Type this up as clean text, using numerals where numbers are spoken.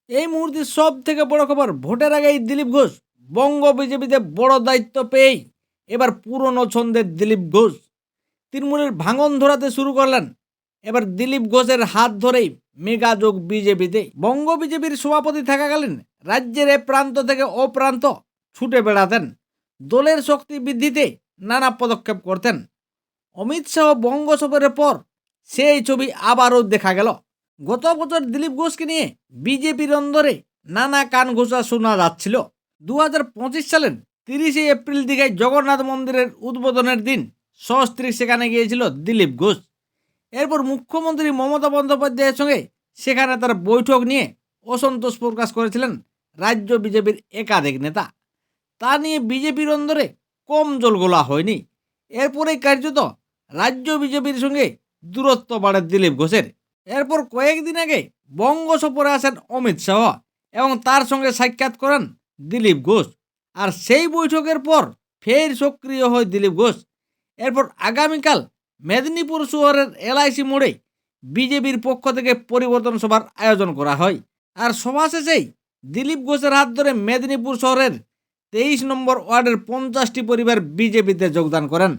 এই মুহূর্তে সব থেকে বড় খবর, ভোটের আগেই দিলীপ ঘোষ বঙ্গ বিজেপিতে বড় দায়িত্ব পেয়েই এবার পুরনো ছন্দের দিলীপ ঘোষ তৃণমূলের ভাঙন ধরাতে শুরু করলেন। এবার দিলীপ ঘোষের হাত ধরেই মেগা যোগ বিজেপিতে। বঙ্গ বিজেপির সভাপতি থাকাকালীন রাজ্যের এ প্রান্ত থেকে ও প্রান্ত ছুটে বেড়াতেন, দলের শক্তি বৃদ্ধিতে নানা পদক্ষেপ করতেন। অমিত শাহ বঙ্গ সফরের পর সেই ছবি আবারও দেখা গেল। গত বছর দিলীপ ঘোষকে নিয়ে বিজেপির অন্দরে নানা কান ঘোষা শোনা যাচ্ছিল। 2025 সালের 30 এপ্রিল দীঘায় জগন্নাথ মন্দিরের উদ্বোধনের দিন সস্ত্রীক সেখানে গিয়েছিল দিলীপ ঘোষ। এরপর মুখ্যমন্ত্রী মমতা বন্দ্যোপাধ্যায়ের সঙ্গে সেখানে তার বৈঠক নিয়ে অসন্তোষ প্রকাশ করেছিলেন রাজ্য বিজেপির একাধিক নেতা। তা নিয়ে বিজেপির অন্দরে কম জলগোলা হয়নি। এরপরেই কার্যত রাজ্য বিজেপির সঙ্গে দূরত্ব বাড়ে দিলীপ ঘোষের। এরপর কয়েকদিন আগে বঙ্গ সফরে আসেন অমিত শাহ এবং তার সঙ্গে সাক্ষাৎ করেন দিলীপ ঘোষ। আর সেই বৈঠকের পর ফের সক্রিয় হয় দিলীপ ঘোষ। এরপর আগামীকাল মেদিনীপুর শহরের এলআইসি মোড়ে বিজেপির পক্ষ থেকে পরিবর্তন সভার আয়োজন করা হয়। আর সভা শেষেই দিলীপ ঘোষের হাত ধরে মেদিনীপুর শহরের 23 নম্বর ওয়ার্ডের 50টি পরিবার বিজেপিতে যোগদান করেন।